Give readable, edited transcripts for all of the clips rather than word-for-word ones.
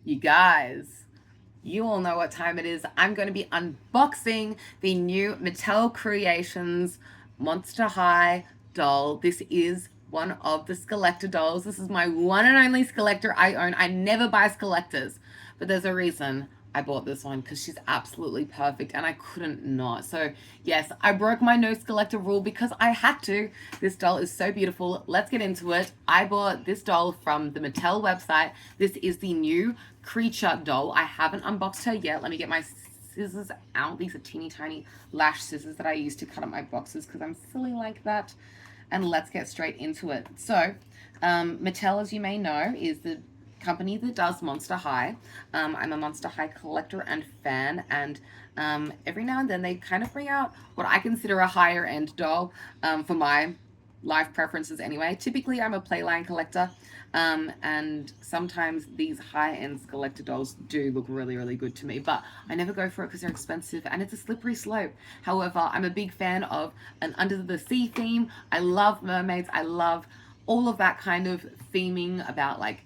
You guys, you all know what time it is. I'm going to be unboxing the new Mattel Creations Monster High doll. This is one of the Skullector dolls. This is my one and only Skullector I own. I never buy Skullectors, but there's a reason I bought this one because she's absolutely perfect and I couldn't not. So, yes, I broke my no Skullector rule because I had to. This doll is so beautiful. Let's get into it. I bought this doll from the Mattel website. This is the new Creature doll. I haven't unboxed her yet. Let me get my scissors out. These are teeny tiny lash scissors that I use to cut up my boxes because I'm silly like that. And let's get straight into it. So, Mattel, as you may know, is the company that does Monster High. I'm a Monster High collector and fan, and every now and then they kind of bring out what I consider a higher end doll for my life preferences anyway. Typically, I'm a playline collector, and sometimes these high-end collector dolls do look really, really good to me, but I never go for it because they're expensive and it's a slippery slope. However, I'm a big fan of an under the sea theme. I love mermaids. I love all of that kind of theming about like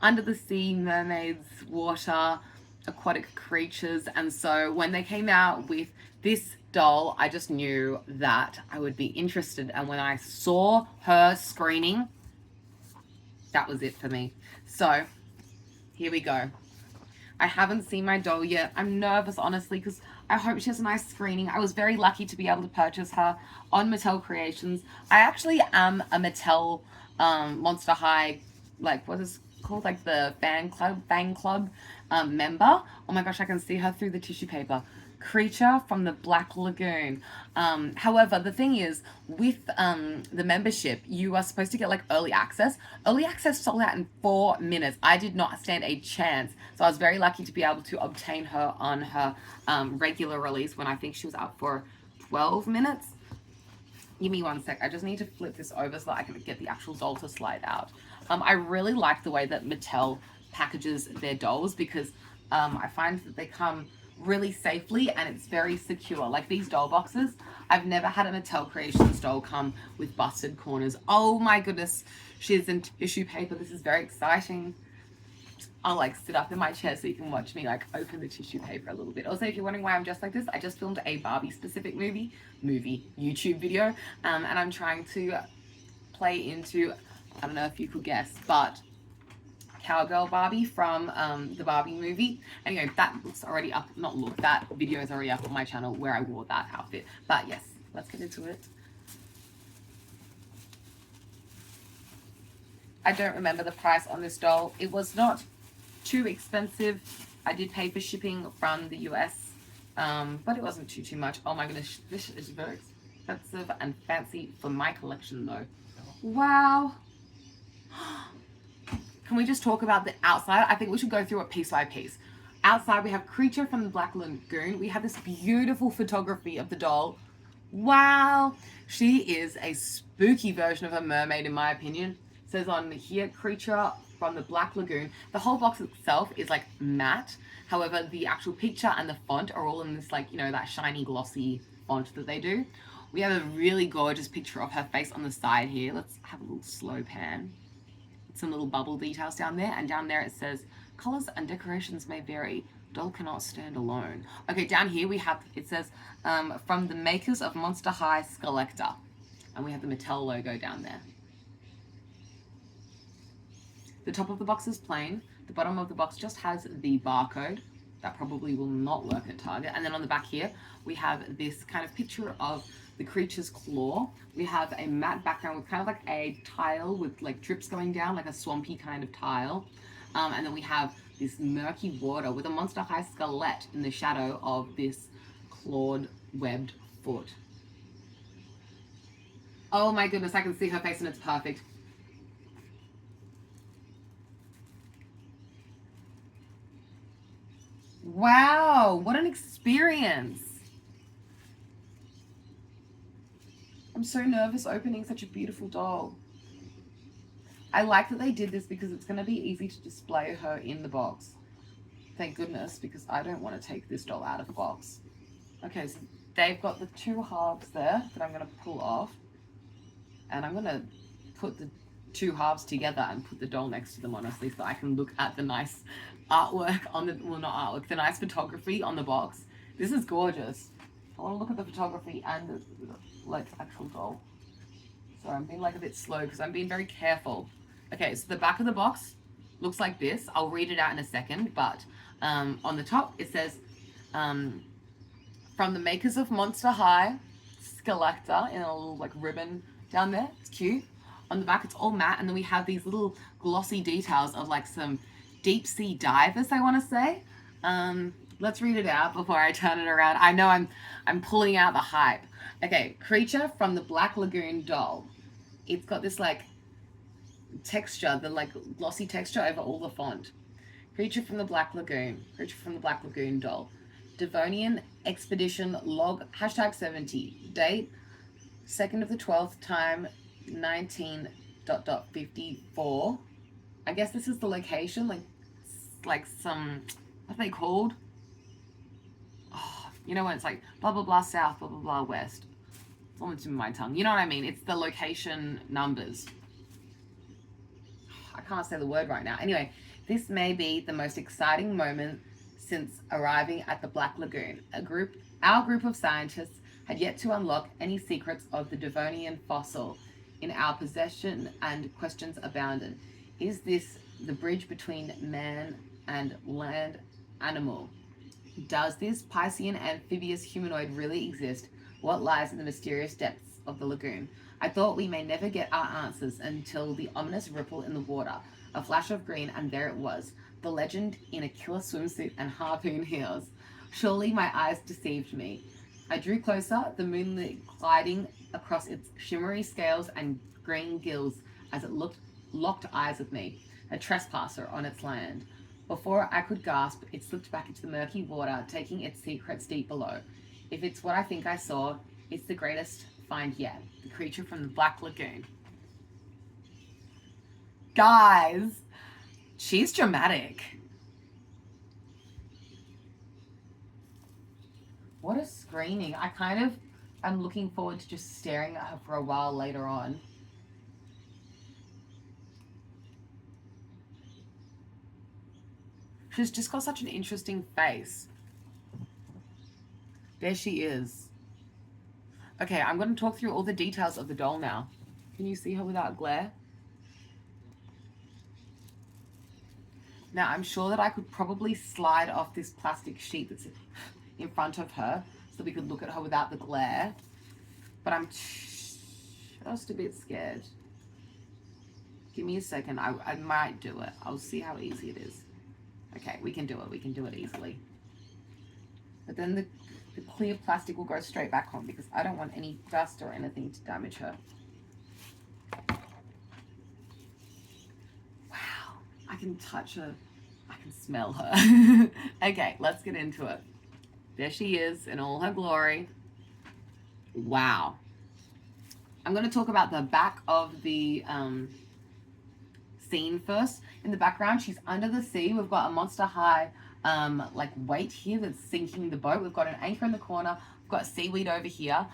under the sea, mermaids, water, aquatic creatures. And so when they came out with this doll, I just knew that I would be interested. And when I saw her screening, that was it for me. So here we go. I haven't seen my doll yet. I'm nervous, honestly, because I hope she has a nice screening. I was very lucky to be able to purchase her on Mattel Creations. I actually am a Mattel Monster High, like, what is it called? Like the fan club member. Oh my gosh, I can see her through the tissue paper. Creature from the Black Lagoon. However, the thing is, with the membership, you are supposed to get like early access. Early access sold out in 4 minutes. I did not stand a chance. So I was very lucky to be able to obtain her on her regular release when I think she was up for 12 minutes. Give me one sec. I just need to flip this over so that I can get the actual doll to slide out. I really like the way that Mattel packages their dolls because I find that they come really safely and it's very secure. Like these doll boxes, I've never had a Mattel Creations doll come with busted corners. Oh my goodness, she's in tissue paper. This is very exciting. I'll like sit up in my chair so you can watch me like open the tissue paper a little bit. Also, if you're wondering why I'm just like this, I just filmed a Barbie specific movie YouTube video, and I'm trying to play into, I don't know if you could guess, but Cowgirl Barbie from the Barbie movie. Anyway, that looks already up, not look, that video is already up on my channel where I wore that outfit. But yes, let's get into it. I don't remember the price on this doll. It was not too expensive. I did pay for shipping from the US, but it wasn't too much. Oh my goodness, this is very expensive and fancy for my collection though. Wow. Can we just talk about the outside? I think we should go through it piece by piece. Outside, we have Creature from the Black Lagoon. We have this beautiful photography of the doll. Wow. She is a spooky version of a mermaid, in my opinion. It says on here, Creature from the Black Lagoon. The whole box itself is like matte. However, the actual picture and the font are all in this like, you know, that shiny glossy font that they do. We have a really gorgeous picture of her face on the side here. Let's have a little slow pan. Some little bubble details down there, and down there it says colors and decorations may vary, doll cannot stand alone. Okay, down here we have, it says from the makers of Monster High Skullector, and we have the Mattel logo down there. The top of the box is plain. The bottom of the box just has the barcode. That probably will not work at Target. And then on the back here, we have this kind of picture of the creature's claw. We have a matte background with kind of like a tile with like drips going down, like a swampy kind of tile. And then we have this murky water with a Monster High skelette in the shadow of this clawed, webbed foot. Oh my goodness, I can see her face and it's perfect. Wow, what an experience. I'm so nervous opening such a beautiful doll. I like that they did this because it's going to be easy to display her in the box. Thank goodness, because I don't want to take this doll out of the box. Okay, so they've got the two halves there that I'm going to pull off. And I'm going to put the two halves together and put the doll next to them, honestly, so I can look at the nice artwork on the, well, not artwork, the nice photography on the box. This is gorgeous. I want to look at the photography and the like actual doll. Sorry, I'm being like a bit slow because I'm being very careful. Okay, so the back of the box looks like this. I'll read it out in a second, but on the top it says, from the makers of Monster High, Skullector, in a little like ribbon down there. It's cute. On the back it's all matte, and then we have these little glossy details of like some deep sea divers, I want to say. Let's read it out before I turn it around. I know I'm pulling out the hype. Okay, creature from the Black Lagoon doll. It's got this like texture, the like glossy texture over all the font. Creature from the Black Lagoon. Creature from the Black Lagoon doll. Devonian Expedition log hashtag 70. Date 2nd of the 12th, time 19.54. I guess this is the location, like some, what are they called? Oh, you know when it's like blah blah blah south, blah blah blah west. It's almost in my tongue. You know what I mean? It's the location numbers. I can't say the word right now. Anyway, this may be the most exciting moment since arriving at the Black Lagoon. Our group of scientists had yet to unlock any secrets of the Devonian fossil in our possession, and questions abounded. Is this the bridge between man and land animal? Does this Piscean amphibious humanoid really exist? What lies in the mysterious depths of the lagoon? I thought we may never get our answers until the ominous ripple in the water. A flash of green, and there it was. The legend in a killer swimsuit and harpoon heels. Surely my eyes deceived me. I drew closer, the moonlight gliding across its shimmery scales and green gills as it locked eyes with me, a trespasser on its land. Before I could gasp, it slipped back into the murky water, taking its secrets deep below. If it's what I think I saw, it's the greatest find yet. The creature from the Black Lagoon. Guys, she's dramatic. What a screening. I kind of am looking forward to just staring at her for a while later on. She's just got such an interesting face. There she is. Okay, I'm going to talk through all the details of the doll now. Can you see her without glare? Now, I'm sure that I could probably slide off this plastic sheet that's in front of her so we could look at her without the glare. But I'm just a bit scared. Give me a second. I might do it. I'll see how easy it is. Okay, we can do it. We can do it easily. But then the clear plastic will go straight back on because I don't want any dust or anything to damage her. Wow, I can touch her. I can smell her. Okay, let's get into it. There she is in all her glory. Wow. I'm going to talk about the back of the scene first. In the background, she's under the sea. We've got a Monster High like weight here that's sinking the boat. We've got an anchor in the corner. We've got seaweed over here.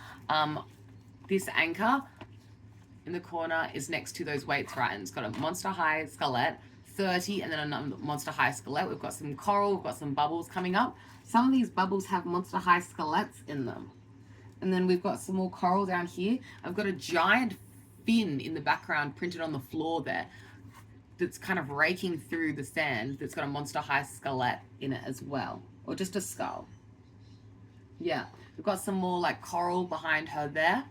This anchor in the corner is next to those weights, right? And it's got a Monster High skelet, 30, and then another Monster High skelet. We've got some coral. We've got some bubbles coming up. Some of these bubbles have Monster High skelets in them. And then we've got some more coral down here. I've got a giant fin in the background printed on the floor there that's kind of raking through the sand, that's got a Monster High skelet in it as well, or just a skull. Yeah, we've got some more like coral behind her there,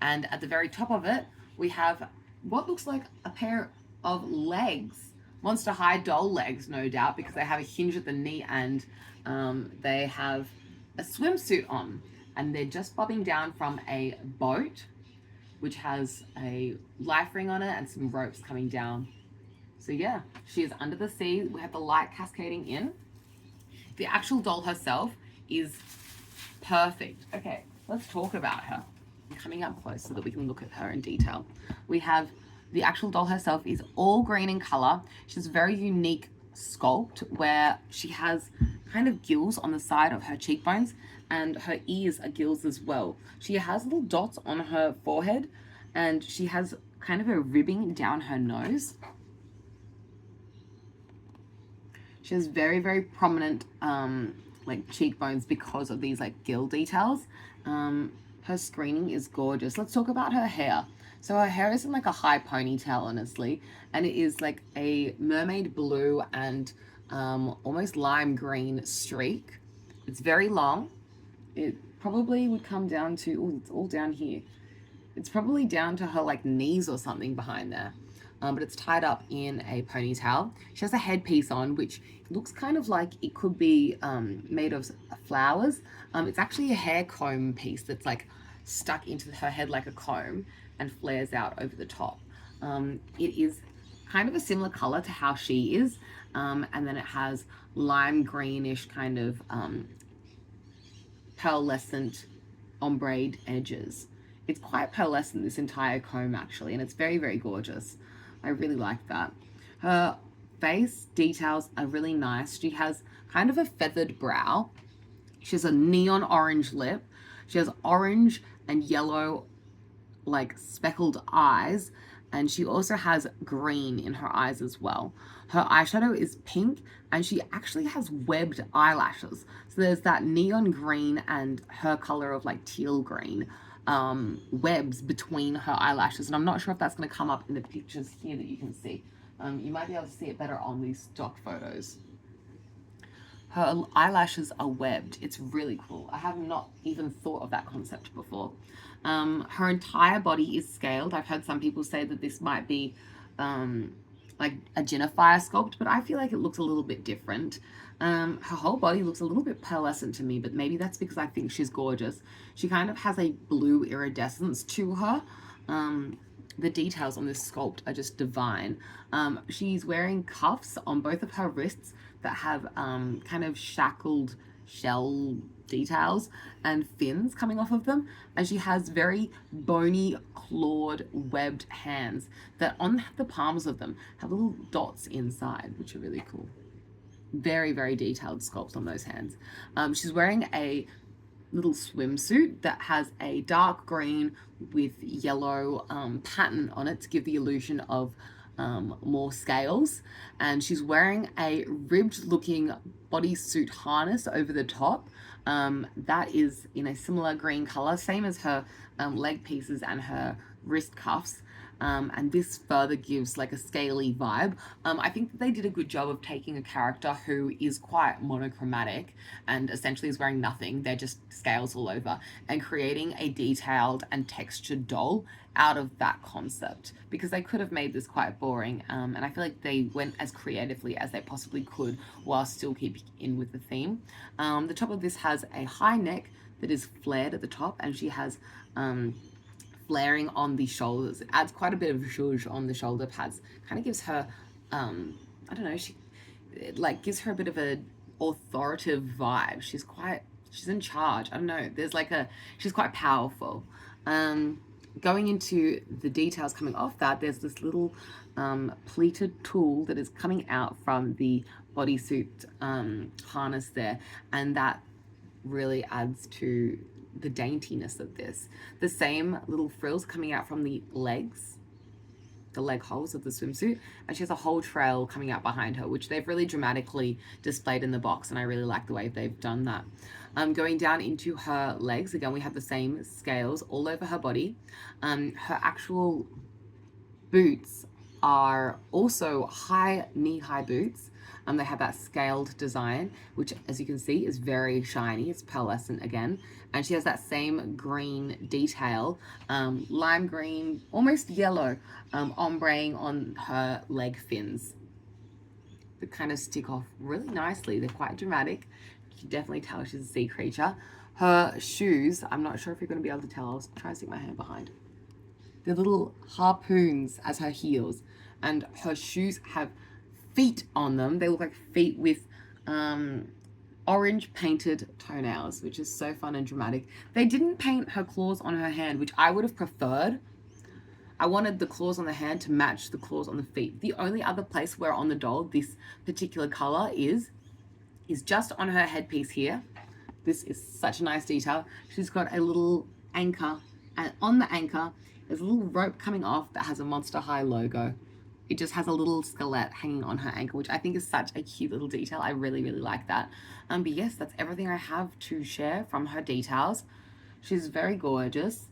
and at the very top of it we have what looks like a pair of legs, Monster High doll legs, no doubt, because they have a hinge at the knee, and they have a swimsuit on, and they're just bobbing down from a boat which has a life ring on it and some ropes coming down. So yeah, she is under the sea. We have the light cascading in. The actual doll herself is perfect. Okay, let's talk about her. I'm coming up close so that we can look at her in detail. We have the actual doll herself is all green in color. She has a very unique sculpt where she has kind of gills on the side of her cheekbones, and her ears are gills as well. She has little dots on her forehead, and she has kind of a ribbing down her nose. She has very, very prominent like cheekbones because of these like gill details. Her screening is gorgeous. Let's talk about her hair. So her hair is in like a high ponytail, honestly, and it is like a mermaid blue and almost lime green streak. It's very long. It probably would come down to, oh, it's all down here. It's probably down to her like knees or something behind there. But it's tied up in a ponytail. She has a headpiece on, which looks kind of like it could be made of flowers. It's actually a hair comb piece that's like stuck into her head like a comb and flares out over the top. It is kind of a similar color to how she is. And then it has lime greenish kind of pearlescent ombre edges. It's quite pearlescent, this entire comb actually, and it's very, very gorgeous. I really like that. Her face details are really nice. She has kind of a feathered brow. She has a neon orange lip. She has orange and yellow like speckled eyes, and she also has green in her eyes as well. Her eyeshadow is pink, and she actually has webbed eyelashes. So there's that neon green and her color of like teal green webs between her eyelashes, and I'm not sure if that's going to come up in the pictures here that you can see. You might be able to see it better on these stock photos. Her eyelashes are webbed. It's really cool. I have not even thought of that concept before. Her entire body is scaled. I've heard some people say that this might be like a Jennifer sculpt, but I feel like it looks a little bit different. Her whole body looks a little bit pearlescent to me, but maybe that's because I think she's gorgeous. She kind of has a blue iridescence to her. The details on this sculpt are just divine. She's wearing cuffs on both of her wrists that have kind of shackled shell details and fins coming off of them, and she has very bony clawed webbed hands that on the palms of them have little dots inside, which are really cool. Very, very detailed sculpt on those hands. She's wearing a little swimsuit that has a dark green with yellow pattern on it to give the illusion of more scales, and she's wearing a ribbed looking bodysuit harness over the top that is in a similar green color, same as her leg pieces and her wrist cuffs. And this further gives like a scaly vibe. I think that they did a good job of taking a character who is quite monochromatic and essentially is wearing nothing, they're just scales all over, and creating a detailed and textured doll out of that concept, because they could have made this quite boring, and I feel like they went as creatively as they possibly could while still keeping in with the theme. The top of this has a high neck that is flared at the top, and she has flaring on the shoulders. It adds quite a bit of zhuzh on the shoulder pads. Kind of gives her, I don't know, it like gives her a bit of a authoritative vibe. She's in charge. I don't know. She's quite powerful. Going into the details coming off that, there's this little pleated tool that is coming out from the bodysuit harness there, and that really adds to the daintiness of this. The same little frills coming out from the legs, the leg holes of the swimsuit, and she has a whole trail coming out behind her, which they've really dramatically displayed in the box, and I really like the way they've done that. Going down into her legs, again, we have the same scales all over her body. Her actual boots are also knee-high boots. They have that scaled design, which, as you can see, is very shiny. It's pearlescent again. And she has that same green detail, lime green, almost yellow, ombreing on her leg fins. They kind of stick off really nicely. They're quite dramatic. You can definitely tell she's a sea creature. Her shoes, I'm not sure if you're going to be able to tell. I'll try to stick my hand behind. They're little harpoons as her heels. And her shoes have feet on them. They look like feet with orange painted toenails, which is so fun and dramatic. They didn't paint her claws on her hand, which I would have preferred. I wanted the claws on the hand to match the claws on the feet. The only other place where on the doll this particular color is just on her headpiece here. This is such a nice detail. She's got a little anchor, and on the anchor there's a little rope coming off that has a Monster High logo. it just has a little skelet hanging on her ankle, which I think is such a cute little detail. I really, really like that. But yes, that's everything I have to share from her details. She's very gorgeous.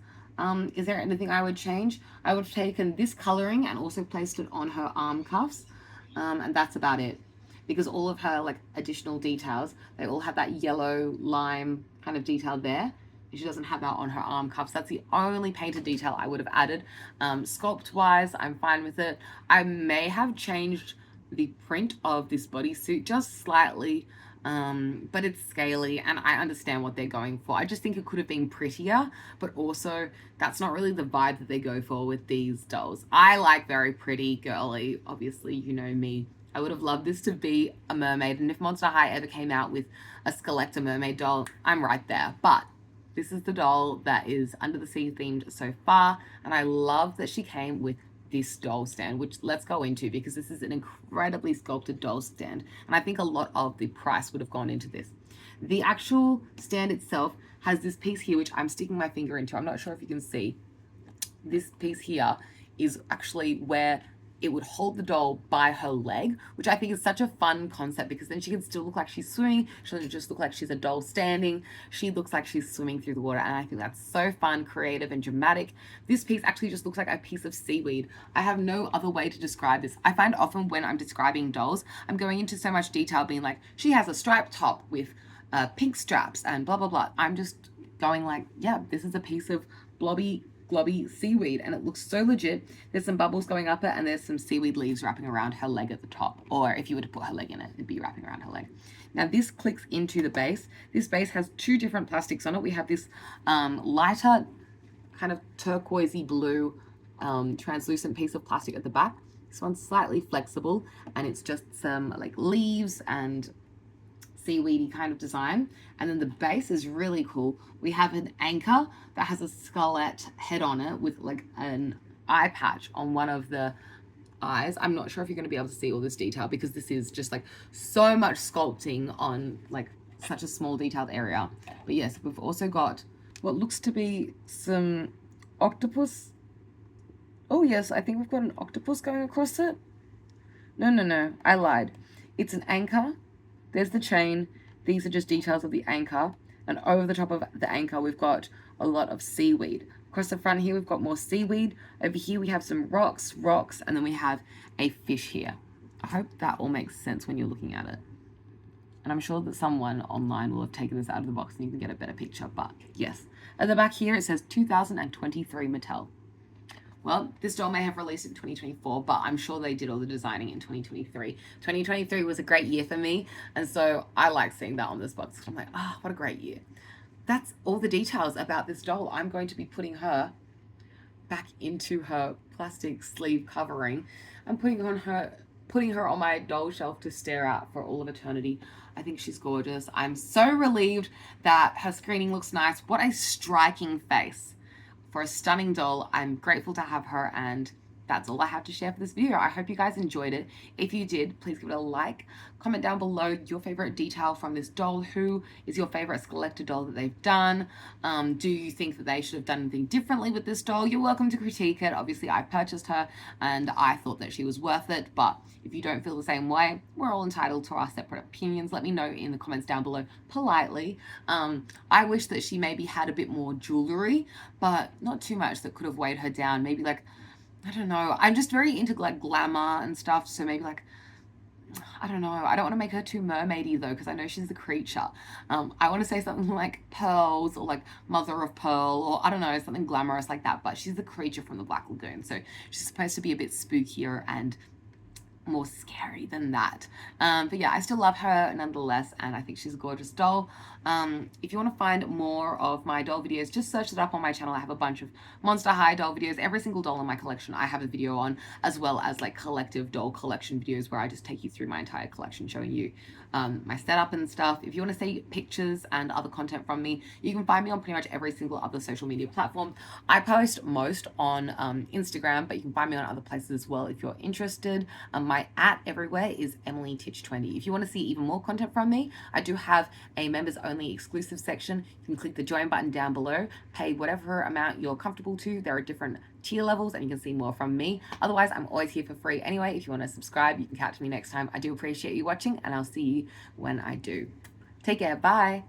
Is there anything I would change? I would have taken this coloring and also placed it on her arm cuffs. And that's about it. Because all of her like additional details, they all have that yellow lime kind of detail there. She doesn't have that on her arm cuffs. That's the only painted detail I would have added. Sculpt wise, I'm fine with it. I may have changed the print of this bodysuit just slightly, but it's scaly and I understand what they're going for. I just think it could have been prettier, but also that's not really the vibe that they go for with these dolls. I like very pretty, girly. Obviously, you know me. I would have loved this to be a mermaid, and if Monster High ever came out with a Skullector mermaid doll, I'm right there. But this is the doll that is Under the Sea themed so far, and I love that she came with this doll stand, which let's go into because this is an incredibly sculpted doll stand, and I think a lot of the price would have gone into this. The actual stand itself has this piece here, which I'm sticking my finger into. I'm not sure if you can see. This piece here is actually where it would hold the doll by her leg, which I think is such a fun concept because then she can still look like she's swimming. She doesn't just look like she's a doll standing. She looks like she's swimming through the water, and I think that's so fun, creative, and dramatic. This piece actually just looks like a piece of seaweed. I have no other way to describe this. I find often when I'm describing dolls, I'm going into so much detail, being like, she has a striped top with pink straps and blah, blah, blah. I'm just going like, yeah, this is a piece of blobby seaweed, and it looks so legit. There's some bubbles going up it, and there's some seaweed leaves wrapping around her leg at the top, or if you were to put her leg in it, it'd be wrapping around her leg. Now this clicks into the base. This base has two different plastics on it. We have this lighter kind of turquoisey blue translucent piece of plastic at the back. This one's slightly flexible, and it's just some like leaves and seaweedy kind of design. And then the base is really cool. We have an anchor that has a skullet head on it with like an eye patch on one of the eyes. I'm not sure if you're going to be able to see all this detail because this is just like so much sculpting on like such a small detailed area. But yes, we've also got what looks to be some octopus. Oh yes, I think we've got an octopus going across it. No, I lied. It's an anchor. There's the chain. These are just details of the anchor. And over the top of the anchor, we've got a lot of seaweed. Across the front here, we've got more seaweed. Over here, we have some rocks, and then we have a fish here. I hope that all makes sense when you're looking at it. And I'm sure that someone online will have taken this out of the box and you can get a better picture. But yes, at the back here, it says 2023 Mattel. Well, this doll may have released in 2024, but I'm sure they did all the designing in 2023. 2023 was a great year for me, and so I like seeing that on this box. I'm like, oh, what a great year. That's all the details about this doll. I'm going to be putting her back into her plastic sleeve covering and putting her on my doll shelf to stare at for all of eternity. I think she's gorgeous. I'm so relieved that her screening looks nice. What a striking face. For a stunning doll. I'm grateful to have her, and that's all I have to share for this video. I hope you guys enjoyed it. If you did, please give it a like. Comment down below your favorite detail from this doll. Who is your favorite Skullector doll that they've done? Do you think that they should have done anything differently with this doll? You're welcome to critique it. Obviously, I purchased her and I thought that she was worth it, but if you don't feel the same way, we're all entitled to our separate opinions. Let me know in the comments down below politely. I wish that she maybe had a bit more jewelry, but not too much that could have weighed her down. Maybe like, I don't know. I'm just very into like glamour and stuff. So maybe like, I don't know. I don't want to make her too mermaidy though, because I know she's the creature. I want to say something like pearls or like mother of pearl, or I don't know, something glamorous like that. But she's the creature from the Black Lagoon. So she's supposed to be a bit spookier and more scary than that. But yeah, I still love her nonetheless, and I think she's a gorgeous doll. If you want to find more of my doll videos, just search it up on my channel. I have a bunch of Monster High doll videos. Every single doll in my collection I have a video on, as well as like collective doll collection videos where I just take you through my entire collection, showing you my setup and stuff. If you want to see pictures and other content from me, you can find me on pretty much every single other social media platform. I post most on Instagram, but you can find me on other places as well if you're interested. My @ everywhere is EmilyTitch20. If you want to see even more content from me, I do have a members only exclusive section. You can click the join button down below, pay whatever amount you're comfortable to. There are different tier levels and you can see more from me. Otherwise, I'm always here for free anyway. If you want to subscribe, you can catch me next time. I do appreciate you watching, and I'll see you when I do. Take care. Bye.